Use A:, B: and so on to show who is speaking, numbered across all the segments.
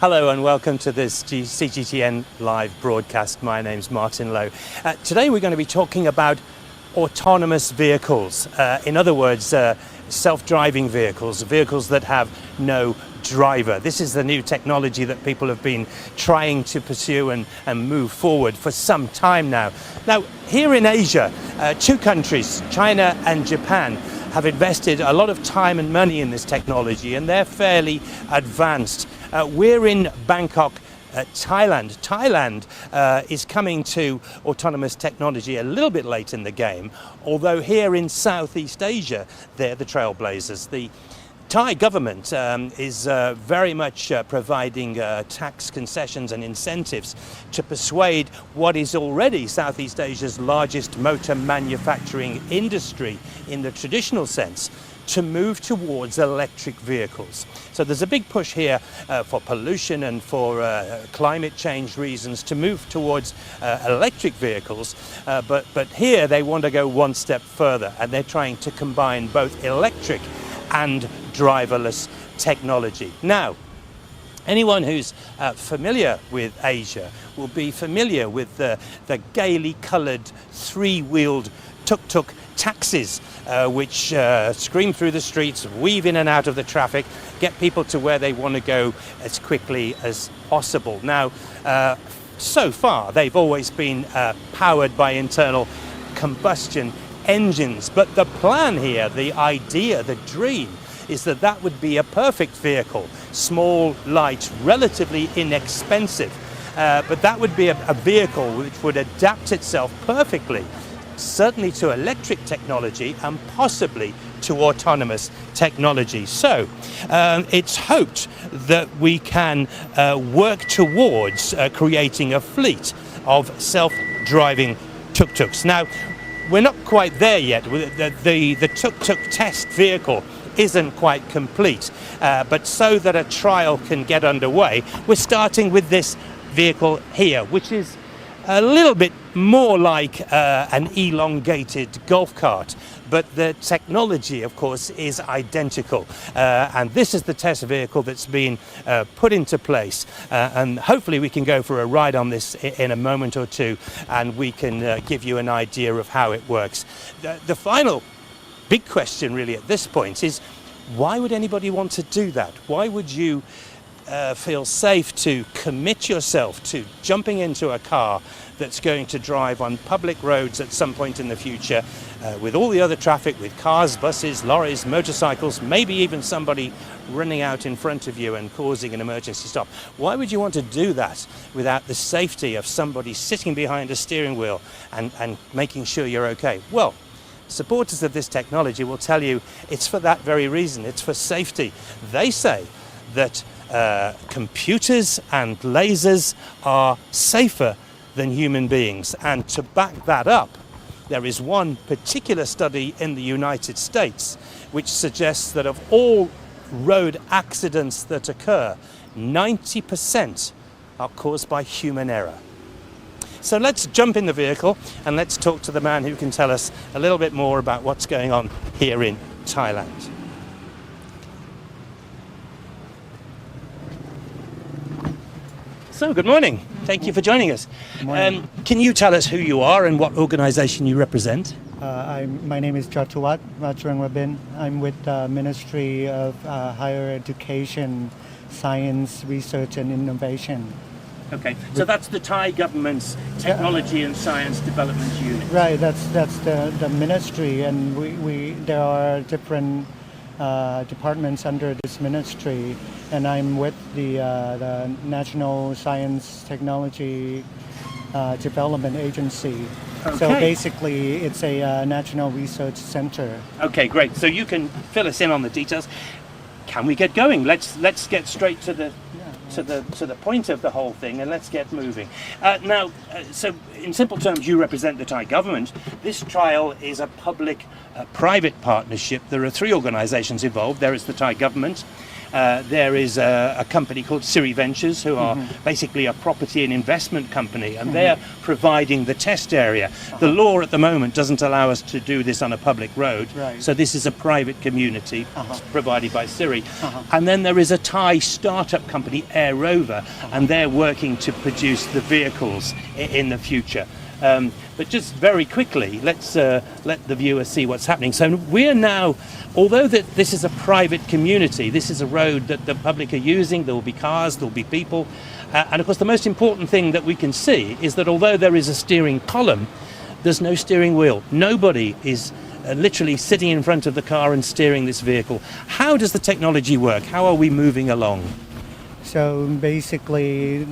A: Hello and welcome to this CGTN live broadcast. My name's Martin Lowe. Today we're going to be talking about autonomous vehicles. In other words, self-driving vehicles that have no driver. This is the new technology that people have been trying to pursue and move forward for some time now. Now, here in Asia, two countries, China and Japan, have invested a lot of time and money in this technology, and they're fairly advanced. We're in Bangkok, Thailand. Thailand is coming to autonomous technology a little bit late in the game, although here in Southeast Asia, they're the trailblazers. The Thai government is very much providing tax concessions and incentives to persuade what is already Southeast Asia's largest motor manufacturing industry in the traditional sense to move towards electric vehicles. So there's a big push here for pollution and for climate change reasons to move towards electric vehicles, but here they want to go one step further, and they're trying to combine both electric and driverless technology. Now, anyone who's familiar with Asia will be familiar with the gaily coloured three-wheeled tuk-tuk taxis, which scream through the streets, weave in and out of the traffic, get people to where they want to go as quickly as possible. Now, so far, they've always been powered by internal combustion engines, but the plan here, the idea, the dream, is that that would be a perfect vehicle, small, light, relatively inexpensive, but that would be a vehicle which would adapt itself perfectly, certainly to electric technology and possibly to autonomous technology. So it's hoped that we can work towards creating a fleet of self-driving tuk-tuks. Now, we're not quite there yet. The tuk-tuk test vehicle isn't quite complete, but so that a trial can get underway, we're starting with this vehicle here, which is a little bit more like an elongated golf cart, but the technology, of course, is identical. And this is the test vehicle that's been put into place. And hopefully we can go for a ride on this in a moment or two, and we can give you an idea of how it works. The final big question really at this point is, why would anybody want to do that? Why would you feel safe to commit yourself to jumping into a car that's going to drive on public roads at some point in the future with all the other traffic, with cars, buses, lorries, motorcycles, maybe even somebody running out in front of you and causing an emergency stop? Why would you want to do that without the safety of somebody sitting behind a steering wheel and making sure you're okay? Well, supporters of this technology will tell you it's for that very reason. It's for safety. They say that computers and lasers are safer than human beings, and to back that up, there is one particular study in the United States which suggests that of all road accidents that occur, 90% are caused by human error. So let's jump in the vehicle and let's talk to the man who can tell us a little bit more about what's going on here in Thailand. So, good morning. Thank you for joining us. Can you tell us who you are and what organization you represent?
B: My name is Jatuwat Rajrangwabin. I'm with the Ministry of Higher Education, Science, Research and Innovation.
A: Okay, so that's the Thai government's Technology and Science Development Unit.
B: Right, that's the ministry, and there are different departments under this ministry, and I'm with the National Science Technology Development Agency.
A: Okay.
B: So basically, it's a national research center.
A: Okay, great. So you can fill us in on the details. Can we get going? Let's get straight to the point of the whole thing, and let's get moving. Now, so in simple terms, you represent the Thai government. This trial is a public-private partnership. There are three organisations involved. There is the Thai government, There is a company called Siri Ventures, who are basically a property and investment company, and they're providing the test area. The law at the moment doesn't allow us to do this on a public road, so this is a private community provided by Siri. And then there is a Thai startup company, Air Rover, and they're working to produce the vehicles in the future. But just very quickly, let's let the viewers see what's happening. So we're now, although this is a private community, this is a road that the public are using, there will be cars, there will be people. And of course, the most important thing that we can see is that although there is a steering column, there's no steering wheel. Nobody is literally sitting in front of the car and steering this vehicle. How does the technology work? How are we moving along?
B: So basically,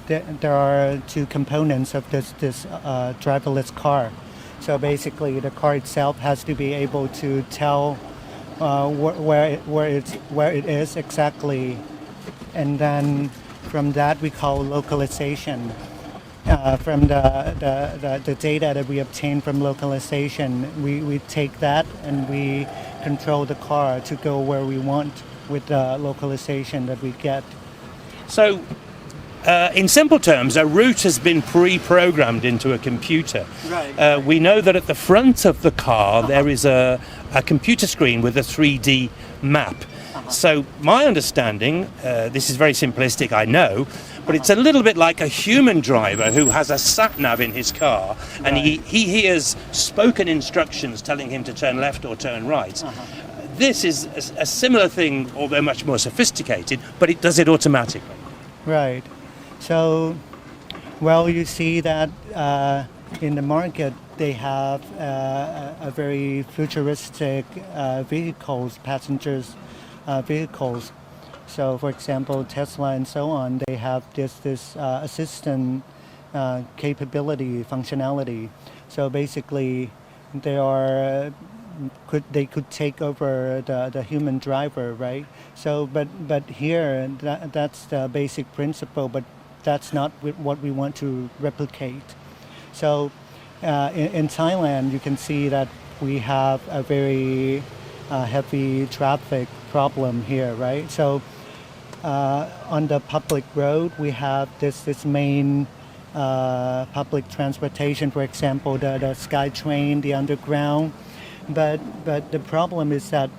B: there are two components of this driverless car. So basically, the car itself has to be able to tell where it is exactly, and then from that we call localization. From the data that we obtain from localization, we take that and we control the car to go where we want with the localization that we get.
A: So, in simple terms, a route has been pre-programmed into a computer.
B: Right.
A: We know that at the front of the car there is a computer screen with a 3D map. So my understanding, this is very simplistic, I know, but it's a little bit like a human driver who has a sat-nav in his car, and he hears spoken instructions telling him to turn left or turn right. This is a similar thing, although much more sophisticated, but it does it automatically.
B: Right. So, well, you see that in the market they have a very futuristic vehicles, passengers vehicles. So, for example, Tesla and so on, they have this assistant capability, functionality. So basically, they could take over the human driver, right? So, but here that's the basic principle, but that's not what we want to replicate. So, in Thailand, you can see that we have a very heavy traffic problem here, right? So, on the public road, we have this main public transportation, for example, the SkyTrain, the underground. But the problem is that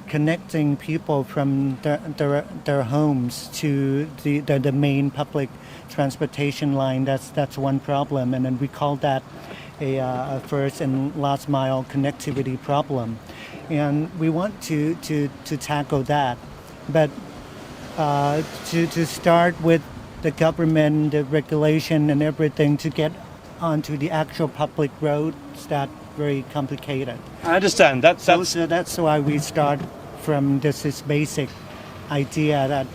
B: connecting people from their homes to the main public transportation line, that's one problem, and then we call that a first and last mile connectivity problem, and we want to tackle that, but to start with the government, the regulation and everything to get onto the actual public roads, that's very complicated.
A: I understand.
B: That's why we start from this basic idea that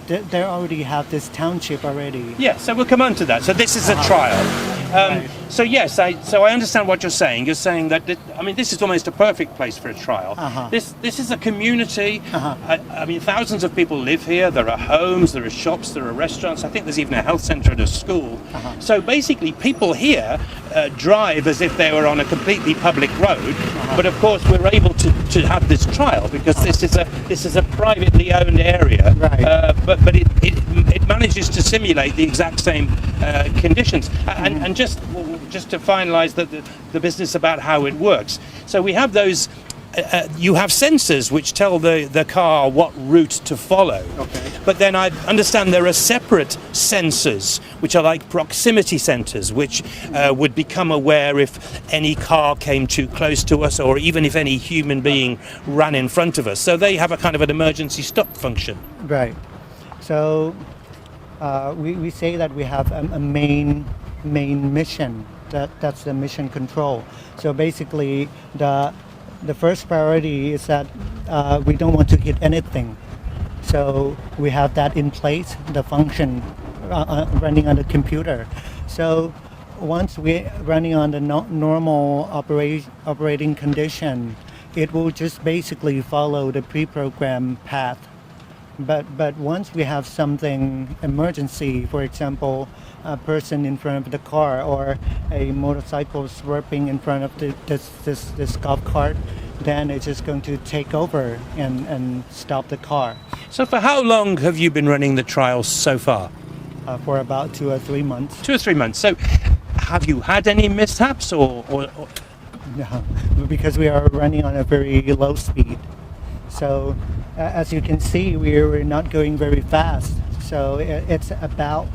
B: they already have this township already.
A: Yeah, so we'll come on to that. So this is a trial.
B: Right.
A: So yes, I understand what you're saying. You're saying that this is almost a perfect place for a trial. This is a community. I mean, thousands of people live here. There are homes, there are shops, there are restaurants. I think there's even a health centre and a school. So basically, people here drive as if they were on a completely public road. But of course, we're able to have this trial because this is a privately owned area.
B: Right.
A: But it manages to simulate the exact same conditions. And just to finalise the business about how it works. So we have those. You have sensors which tell the car what route to follow.
B: Okay.
A: But then I understand there are separate sensors which are like proximity sensors, which would become aware if any car came too close to us, or even if any human being ran in front of us. So they have a kind of an emergency stop function.
B: Right. So we say that we have a main mission. That's the mission control. So basically, the first priority is that we don't want to hit anything. So we have that in place, the function running on the computer. So once we're running on the normal operating condition, it will just basically follow the pre-programmed path. But once we have something emergency, for example, a person in front of the car or a motorcycle swerving in front of this golf cart, then it's just going to take over and stop the car.
A: So for how long have you been running the trials so far?
B: For about 2 or 3 months.
A: 2 or 3 months. So have you had any mishaps or...
B: No, because we are running on a very low speed. So as you can see, we're not going very fast. So it's about,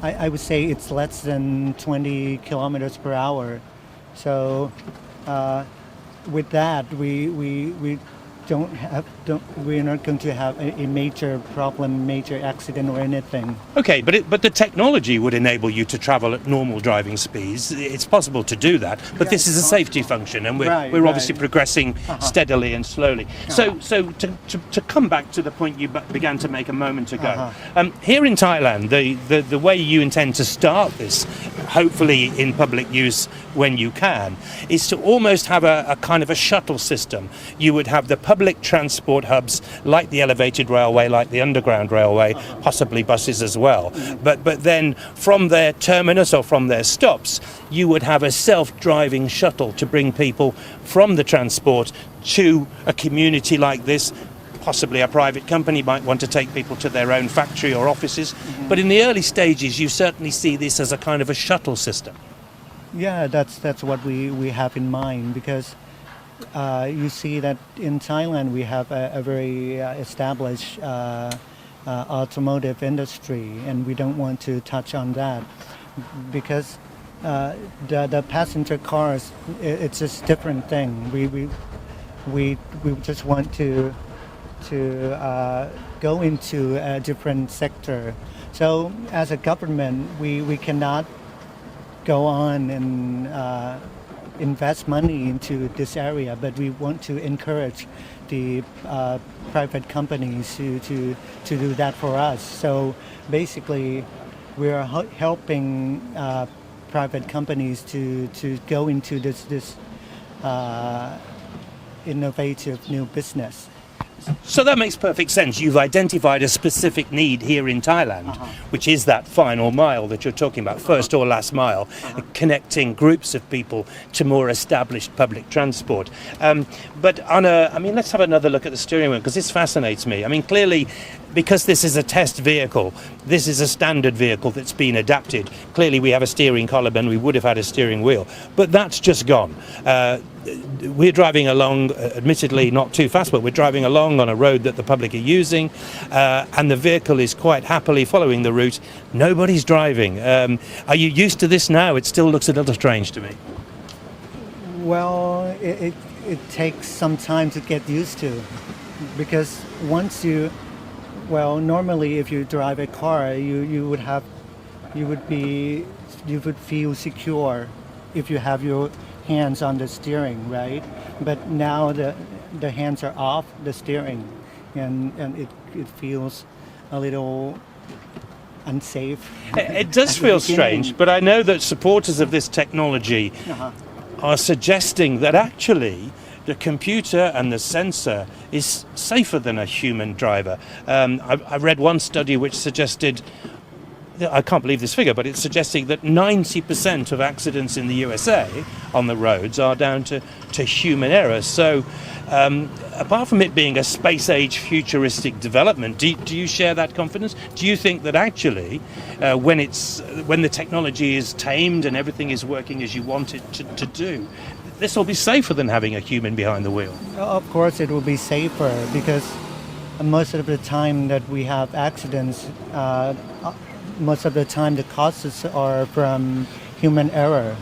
B: I would say it's less than 20 kilometers per hour. So with that, we're not going to have a major problem, major accident or anything.
A: Okay, but the technology would enable you to travel at normal driving speeds. It's possible to do that, but this is a safety function, and we're obviously progressing steadily and slowly. So to come back to the point you began to make a moment ago, here in Thailand, the way you intend to start this, hopefully in public use when you can, is to almost have a kind of a shuttle system. You would have the public transport hubs like the elevated railway, like the underground railway, possibly buses as well. But then from their terminus or from their stops, you would have a self-driving shuttle to bring people from the transport to a community like this. Possibly a private company might want to take people to their own factory or offices. But in the early stages, you certainly see this as a kind of a shuttle system.
B: Yeah, that's what we have in mind, because you see that in Thailand we have a very established automotive industry, and we don't want to touch on that, because the passenger cars, it's just different thing. We just want to go into a different sector. So as a government, we cannot go on and invest money into this area, but we want to encourage the private companies to do that for us. So basically, we are helping private companies to go into this innovative new business.
A: So that makes perfect sense. You've identified a specific need here in Thailand, which is that final mile that you're talking about, first or last mile, connecting groups of people to more established public transport. But let's have another look at the steering wheel, because this fascinates me. I mean, clearly, because this is a test vehicle, this is a standard vehicle that's been adapted. Clearly, we have a steering column and we would have had a steering wheel, but that's just gone. We're driving along, admittedly not too fast, but we're driving along on a road that the public are using, and the vehicle is quite happily following the route. Nobody's driving. Are you used to this now? It still looks a little strange to me.
B: Well, it takes some time to get used to, because normally if you drive a car, you would feel secure if you have your hands on the steering, right? But now the hands are off the steering, and it feels a little unsafe.
A: It does feel strange, but I know that supporters of this technology are suggesting that actually the computer and the sensor is safer than a human driver. I read one study which suggested, I can't believe this figure, but it's suggesting that 90% of accidents in the USA on the roads are down to human error. So apart from it being a space-age futuristic development, do you share that confidence? Do you think that actually when the technology is tamed and everything is working as you want it to do, this will be safer than having a human behind the wheel?
B: Of course it will be safer, because most of the time that we have accidents, most of the time the causes are from human error,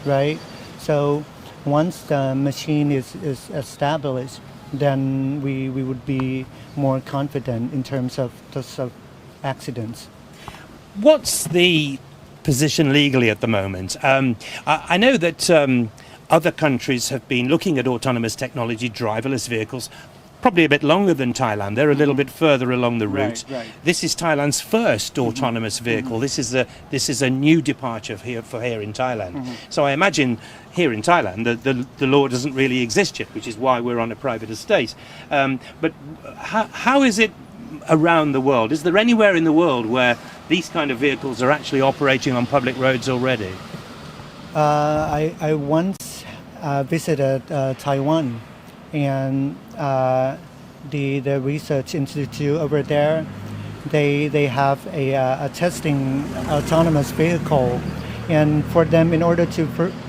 B: right? So once the machine is established, then we would be more confident in terms of accidents.
A: What's the position legally at the moment? I know that other countries have been looking at autonomous technology, driverless vehicles, probably a bit longer than Thailand. They're a little bit further along the route.
B: Right.
A: This is Thailand's first autonomous vehicle. This is a new departure here in Thailand. So I imagine here in Thailand the law doesn't really exist yet, which is why we're on a private estate. But how is it around the world? Is there anywhere in the world where these kind of vehicles are actually operating on public roads already?
B: I once visited Taiwan, and the research institute over there, they have a testing autonomous vehicle, and for them, in order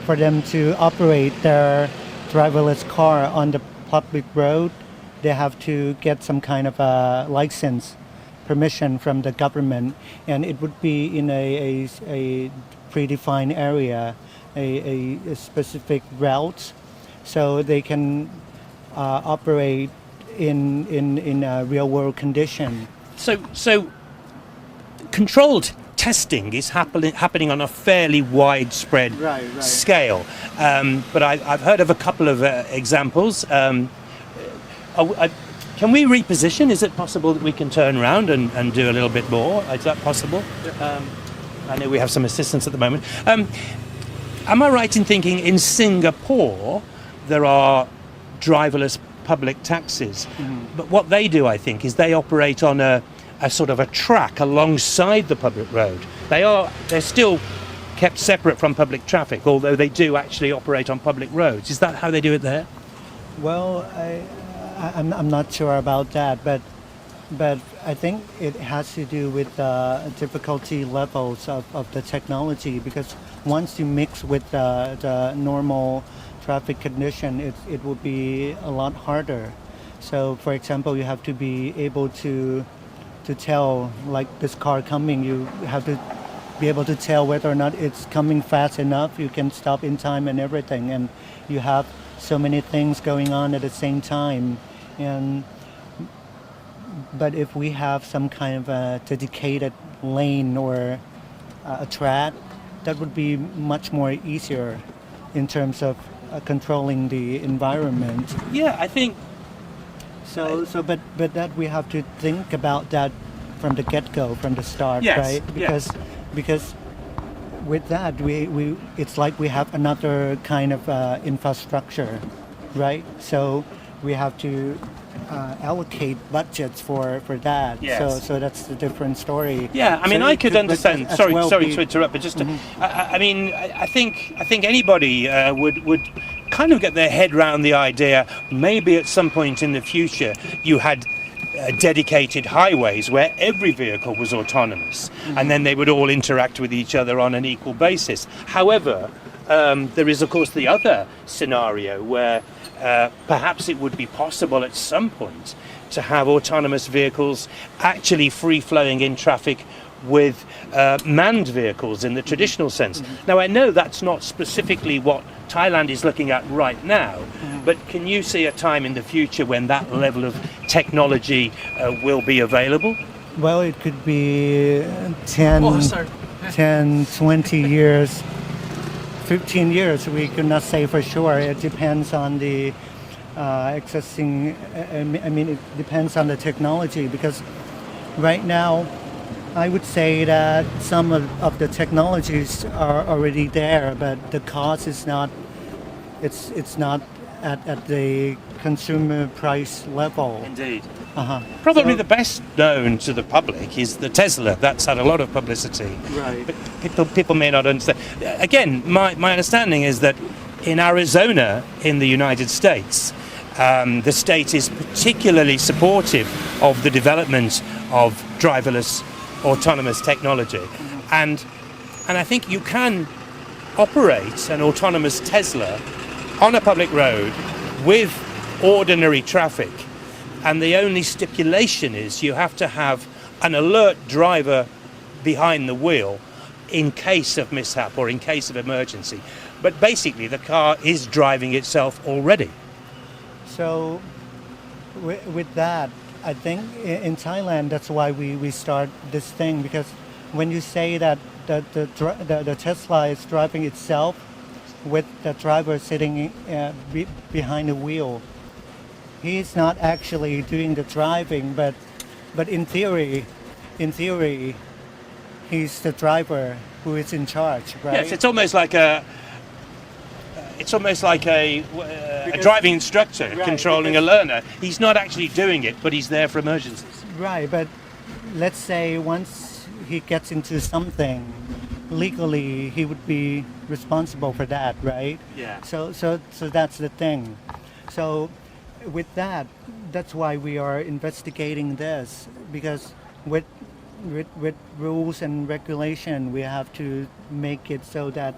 B: for them to operate their driverless car on the public road, they have to get some kind of a license, permission from the government, and it would be in a predefined area, a specific route, so they can operate in a real world condition.
A: So controlled testing is happening on a fairly widespread scale, but I've heard of a couple of examples. Can we reposition? Is it possible that we can turn around and do a little bit more? Is that possible? I know we have some assistance at the moment. Am I right in thinking in Singapore there are driverless public taxis? But what they do, I think, is they operate on a sort of a track alongside the public road. They're still kept separate from public traffic, although they do actually operate on public roads. Is that how they do it there?
B: Well, I'm not sure about that, but I think it has to do with the difficulty levels of the technology, because once you mix with the normal traffic condition, it will be a lot harder. So, for example, you have to be able to tell, like this car coming, you have to be able to tell whether or not it's coming fast enough, you can stop in time and everything, and you have so many things going on at the same time. But if we have some kind of a dedicated lane or a track, that would be much more easier in terms of controlling the environment.
A: Yeah, I think
B: but that we have to think about that from the get-go, from the start,
A: yes,
B: right? Because with that, we it's like we have another kind of infrastructure, right? So we have to allocate budgets for that.
A: Yes.
B: So that's the different story.
A: Yeah, I mean,
B: so
A: I could understand. Sorry to interrupt, but just I mean, I think anybody would kind of get their head around the idea. Maybe at some point in the future, you had dedicated highways where every vehicle was autonomous, and then they would all interact with each other on an equal basis. However, there is of course the other scenario where perhaps it would be possible at some point to have autonomous vehicles actually free-flowing in traffic with manned vehicles in the traditional sense. Now, I know that's not specifically what Thailand is looking at right now, but can you see a time in the future when that level of technology will be available?
B: Well, it could be 10, 20 years, 15 years. We could not say for sure. It depends on the existing, I mean, it depends on the technology, because right now, I would say that some of the technologies are already there, but the cost is not, it's not at the consumer price level.
A: Indeed.
B: So,
A: Probably the best known to the public is the Tesla. That's had a lot of publicity.
B: Right.
A: But people may not understand. Again, my understanding is that in Arizona, in the United States, the state is particularly supportive of the development of driverless autonomous technology, and I think you can operate an autonomous Tesla on a public road with ordinary traffic, and the only stipulation is you have to have an alert driver behind the wheel in case of mishap or in case of emergency. But basically the car is driving itself already.
B: So with that, I think in Thailand, that's why we start this thing, because when you say that the Tesla is driving itself with the driver sitting behind the wheel, he's not actually doing the driving, but in theory, he's the driver who is in charge, right?
A: Yes, it's almost like a driving instructor controlling a learner. He's not actually doing it, but he's there for emergencies.
B: Right, but let's say once he gets into something, legally he would be responsible for that, right?
A: Yeah.
B: So that's the thing. So with that, that's why we are investigating this, because with rules and regulation, we have to make it so that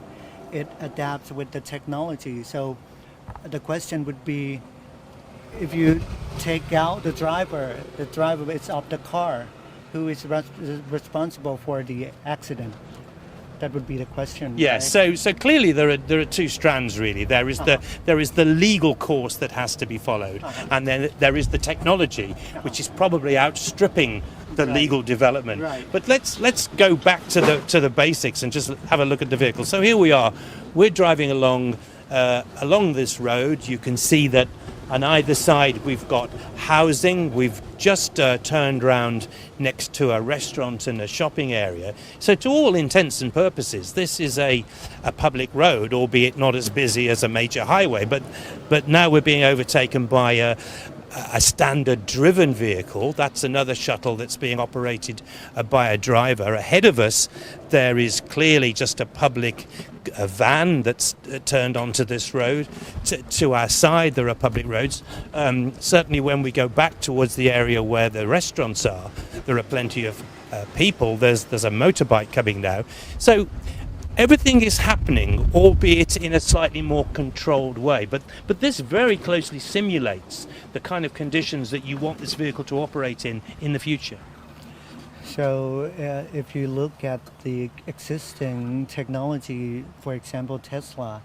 B: it adapts with the technology. So the question would be, if you take out the driver is of the car, who is responsible for the accident? That would be the question.
A: Yes.
B: Right?
A: So clearly there are two strands really. There is the legal course that has to be followed, and then there is the technology, which is probably outstripping the legal development.
B: Right.
A: But let's go back to the basics and just have a look at the vehicle. So here we are. We're driving along this road. You can see that on either side we've got housing. We've just turned round next to a restaurant and a shopping area. So to all intents and purposes, this is a public road, albeit not as busy as a major highway. But now we're being overtaken by a standard driven vehicle. That's another shuttle that's being operated by a driver. Ahead of us there is clearly just a public van that's turned onto this road. To our side there are public roads. Certainly when we go back towards the area where the restaurants are, there are plenty of people. There's a motorbike coming now. So everything is happening, albeit in a slightly more controlled way. But this very closely simulates the kind of conditions that you want this vehicle to operate in the future.
B: So if you look at the existing technology, for example, Tesla,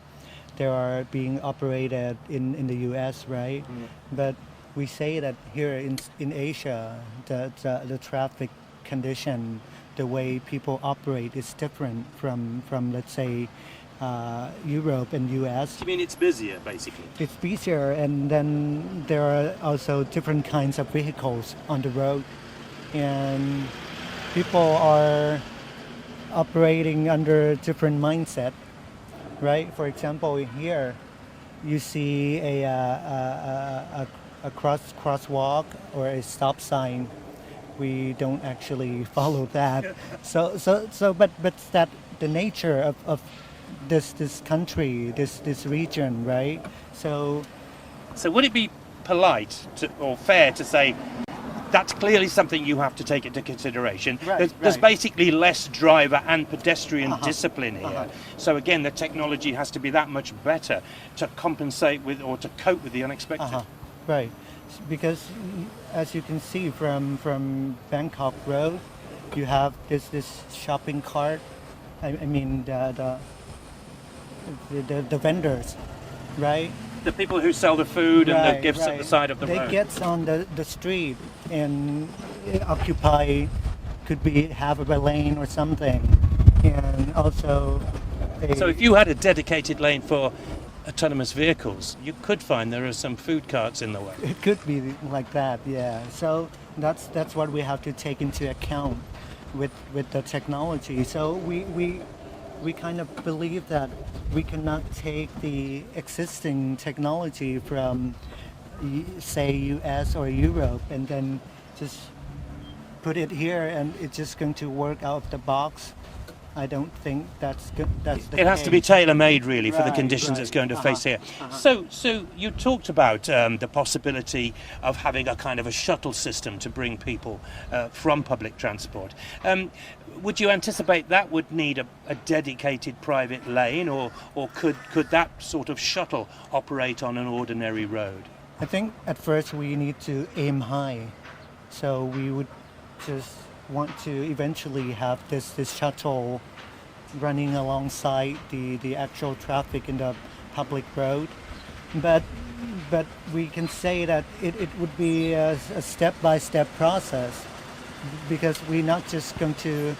B: they are being operated in the US, right? Mm. But we say that here in Asia, the traffic condition, the way people operate is different from let's say Europe and US.
A: You mean it's busier, basically?
B: It's busier, and then there are also different kinds of vehicles on the road, and people are operating under different mindset, right? For example, here you see a crosswalk or a stop sign. We don't actually follow that. But that the nature of this country, this region, right? So
A: would it be polite or fair to say that's clearly something you have to take into consideration?
B: Right,
A: there's basically less driver and pedestrian discipline here.
B: Uh-huh.
A: So again, the technology has to be that much better to compensate with or to cope with the unexpected.
B: Right. Because as you can see from Bangkok Road, you have this shopping cart. I mean the vendors, right?
A: The people who sell the food and the gifts at the side of the road.
B: They get on the street and occupy, could be half of a lane or something, and also.
A: So if you had a dedicated lane for autonomous vehicles, you could find there are some food carts in the way.
B: It could be like that, yeah. So that's what we have to take into account with the technology. So we kind of believe that we cannot take the existing technology from, say, US or Europe and then just put it here and it's just going to work out of the box. I don't think that's good.
A: It has to be tailor-made, really, for the
B: Right,
A: conditions it's going to face here. So you talked about the possibility of having a kind of a shuttle system to bring people from public transport. Would you anticipate that would need a dedicated private lane, or could that sort of shuttle operate on an ordinary road?
B: I think at first we need to aim high. So we would just want to eventually have this shuttle running alongside the actual traffic in the public road. But we can say that it would be a step-by-step process, because we're not just going to,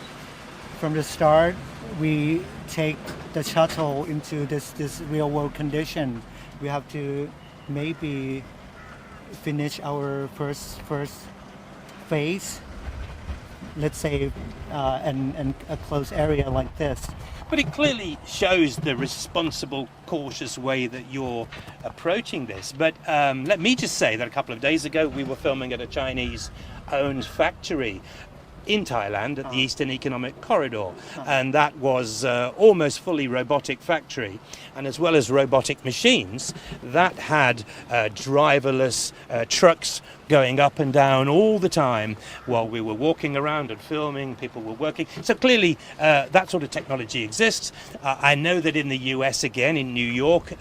B: from the start, we take the shuttle into this real-world condition. We have to maybe finish our first phase, let's say, and a closed area like this.
A: But it clearly shows the responsible, cautious way that you're approaching this. But let me just say that a couple of days ago we were filming at a Chinese owned factory in Thailand at the Eastern Economic Corridor, and that was almost fully robotic factory, and as well as robotic machines, that had driverless trucks going up and down all the time while we were walking around and filming, people were working. So clearly that sort of technology exists. I know that in the US, again in New York,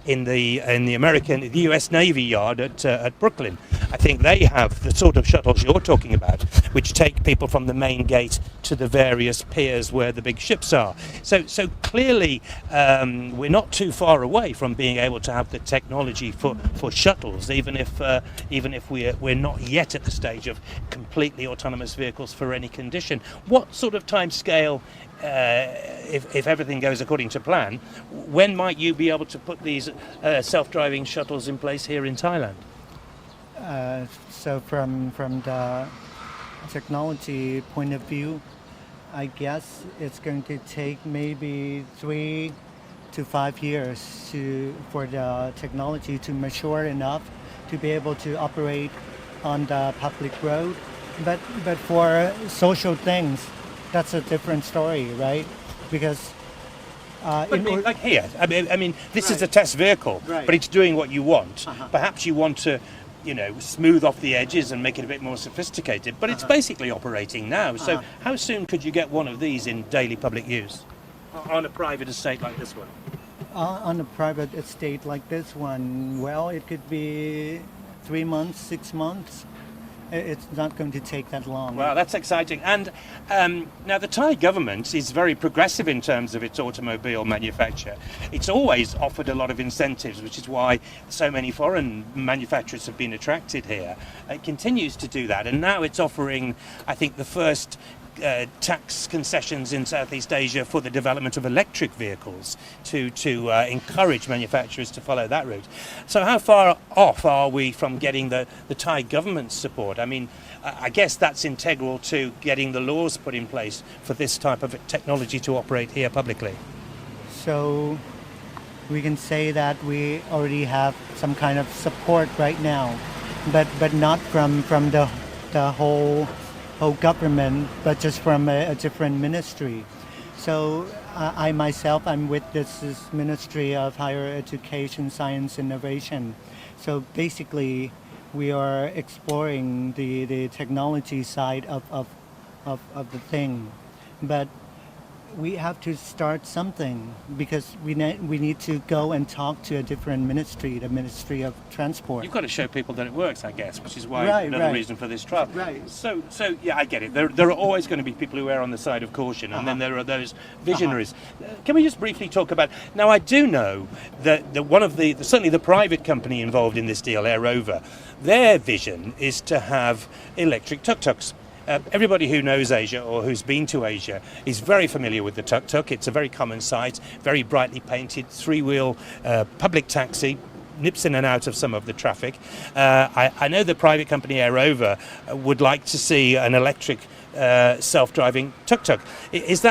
A: in the US Navy Yard at Brooklyn, I think they have the sort of shuttles you're talking about, which take people from the main gate to the various piers where the big ships are. So clearly we're not too far away from being able to have the technology for shuttles, even if we're not yet at the stage of completely autonomous vehicles for any condition. What sort of time scale, if everything goes according to plan, when might you be able to put these self-driving shuttles in place here in Thailand?
B: So from the technology point of view, I guess it's going to take maybe 3 to 5 years for the technology to mature enough to be able to operate on the public road. But for social things, that's a different story, right? Because
A: like here, I mean, this is
B: Right.
A: a test vehicle,
B: Right.
A: but it's doing what you want.
B: Uh-huh.
A: Perhaps you want to, smooth off the edges and make it a bit more sophisticated, but it's basically operating now. So how soon could you get one of these in daily public use on a private estate like this one?
B: on a private estate like this one, well, it could be 3 months, 6 months. It's not going to take that long.
A: Wow, that's exciting. And now the Thai government is very progressive in terms of its automobile manufacture. It's always offered a lot of incentives, which is why so many foreign manufacturers have been attracted here. It continues to do that, and now it's offering, I think, the first tax concessions in Southeast Asia for the development of electric vehicles to encourage manufacturers to follow that route. So how far off are we from getting the Thai government's support? I mean, I guess that's integral to getting the laws put in place for this type of technology to operate here publicly.
B: So we can say that we already have some kind of support right now, but not from the whole government, but just from a different ministry. So I myself, I'm with this Ministry of Higher Education, Science, Innovation. So basically, we are exploring the technology side of the thing, but we have to start something because we need to go and talk to a different ministry, the Ministry of Transport.
A: You've got to show people that it works, I guess, which is why
B: Right,
A: another
B: right.
A: reason for this trial.
B: Right.
A: So yeah, I get it. There are always going to be people who err on the side of caution, and then there are those visionaries. Can we just briefly talk about? Now, I do know that one of certainly the private company involved in this deal, Air Rover, their vision is to have electric tuk-tuks. Everybody who knows Asia or who's been to Asia is very familiar with the tuk-tuk. It's a very common sight, very brightly painted, three-wheel public taxi, nips in and out of some of the traffic. I know the private company Air Rover would like to see an electric self-driving tuk-tuk. Is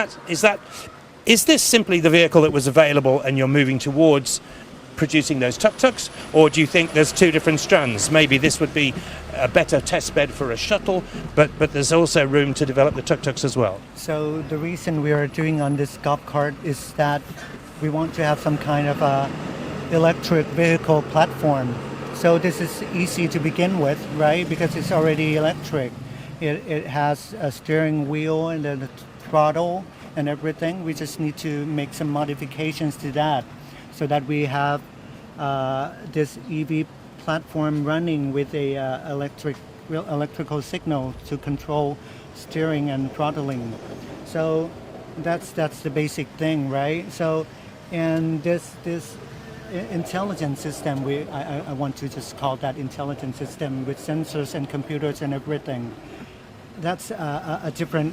A: this simply the vehicle that was available and you're moving towards producing those tuk-tuks, or do you think there's two different strands? Maybe this would be a better test bed for a shuttle, but there's also room to develop the tuk-tuks as well.
B: So the reason we are doing on this golf cart is that we want to have some kind of a electric vehicle platform. So this is easy to begin with, right? Because it's already electric. It has a steering wheel and a throttle and everything. We just need to make some modifications to that, so that we have this EV platform running with a electrical signal to control steering and throttling. So that's the basic thing, right? So, and this intelligent system, I want to just call that intelligent system with sensors and computers and everything. That's a different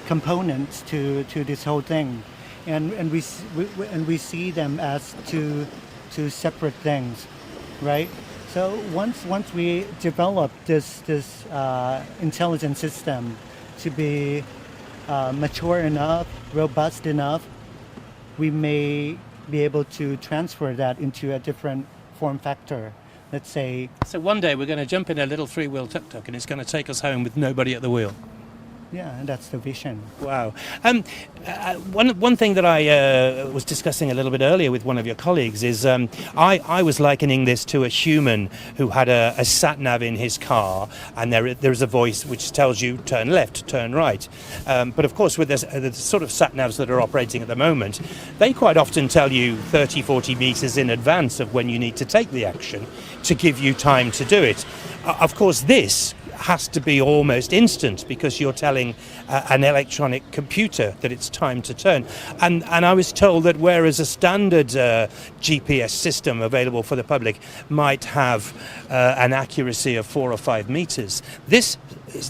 B: component to this whole thing. And we see them as two separate things, right? So once we develop this intelligent system to be mature enough, robust enough, we may be able to transfer that into a different form factor, let's say.
A: So one day we're going to jump in a little three-wheel tuk-tuk and it's going to take us home with nobody at the wheel.
B: Yeah, that's the vision.
A: Wow. One thing that I was discussing a little bit earlier with one of your colleagues is I was likening this to a human who had a sat-nav in his car, and there's a voice which tells you turn left, turn right. But of course with the sort of sat-navs that are operating at the moment, they quite often tell you 30, 40 meters in advance of when you need to take the action to give you time to do it. Of course this has to be almost instant because you're telling an electronic computer that it's time to turn. And I was told that whereas a standard GPS system available for the public might have an accuracy of 4 or 5 meters, this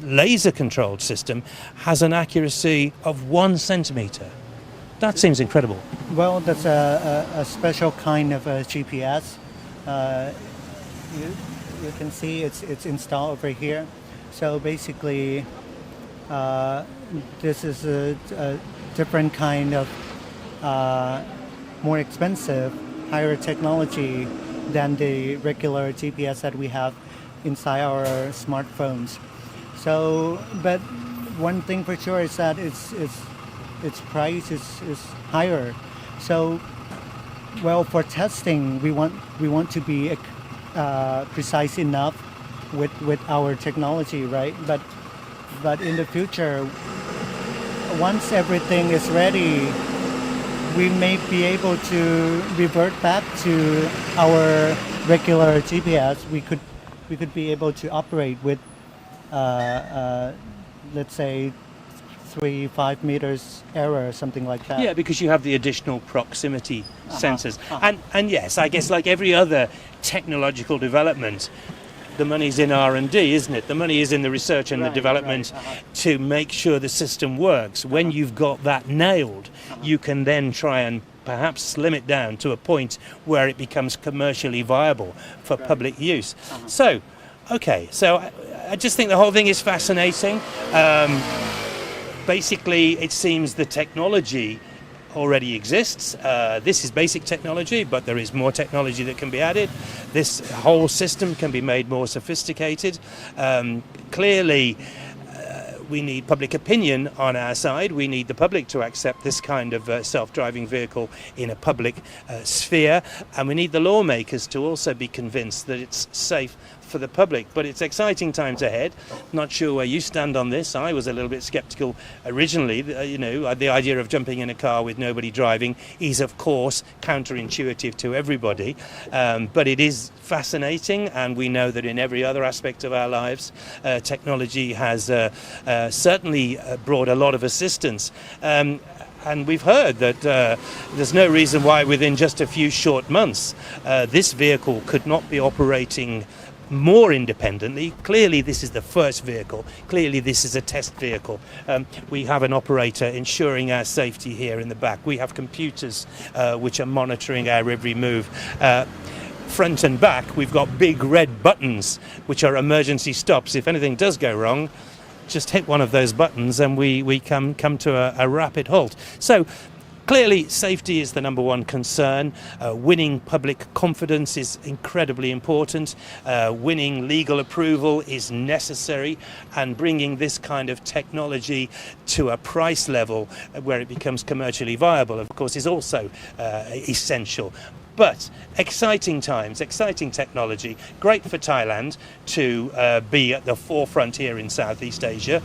A: laser-controlled system has an accuracy of 1 centimeter. That seems incredible.
B: Well, that's a special kind of GPS. You can see it's installed over here. So basically, this is a different kind of more expensive, higher technology than the regular GPS that we have inside our smartphones. So, but one thing for sure is that its price is higher. So, well, for testing, we want to be precise enough with our technology, right? But in the future, once everything is ready, we may be able to revert back to our regular GPS. We could be able to operate with, let's say, 3-5 meters error, something like that.
A: Yeah, because you have the additional proximity sensors. And yes, I guess like every other technological development, the money's in R&D, isn't it? The money is in the research and the development to make sure the system works. When you've got that nailed, you can then try and perhaps slim it down to a point where it becomes commercially viable for public use. So, okay, so I just think the whole thing is fascinating. Basically, it seems the technology already exists. This is basic technology, but there is more technology that can be added. This whole system can be made more sophisticated. Clearly, we need public opinion on our side. We need the public to accept this kind of self-driving vehicle in a public sphere, and we need the lawmakers to also be convinced that it's safe for the public. But it's exciting times ahead. Not sure where you stand on this. I was a little bit skeptical originally. The idea of jumping in a car with nobody driving is of course counterintuitive to everybody, but it is fascinating, and we know that in every other aspect of our lives technology has certainly brought a lot of assistance. And we've heard that there's no reason why within just a few short months this vehicle could not be operating more independently. Clearly this is the first vehicle. Clearly this is a test vehicle. We have an operator ensuring our safety here in the back. We have computers which are monitoring our every move. Front and back we've got big red buttons which are emergency stops. If anything does go wrong, just hit one of those buttons and we come to a rapid halt. So clearly safety is the number one concern. Winning public confidence is incredibly important. Winning legal approval is necessary, and bringing this kind of technology to a price level where it becomes commercially viable, of course, is also essential. But exciting times, exciting technology, great for Thailand to be at the forefront here in Southeast Asia.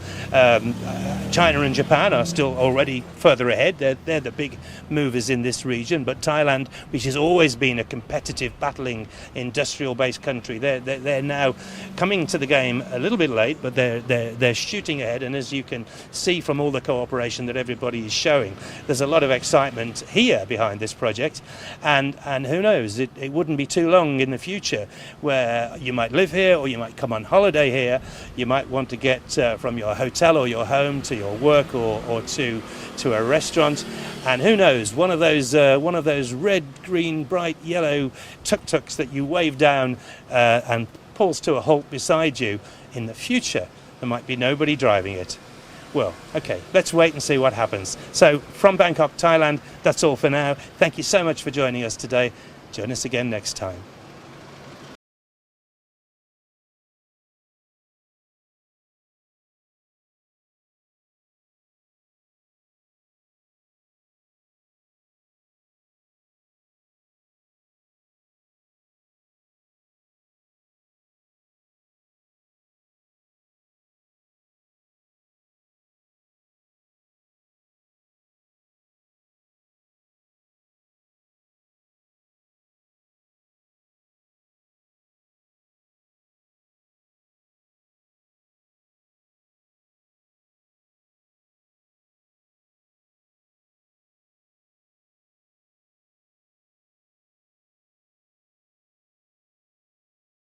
A: China and Japan are still already further ahead. They're the big movers in this region. But Thailand, which has always been a competitive, battling, industrial-based country, they're now coming to the game a little bit late, but they're shooting ahead. And as you can see from all the cooperation that everybody is showing, there's a lot of excitement here behind this project. And who knows, it wouldn't be too long in the future where you might live here or you might come on holiday here. You might want to get from your hotel or your home to your work or to a restaurant. And who knows, one of those red, green, bright yellow tuk-tuks that you wave down and pulls to a halt beside you, in the future there might be nobody driving it. Well, okay, let's wait and see what happens. So from Bangkok, Thailand, that's all for now. Thank you so much for joining us today. Join us again next time.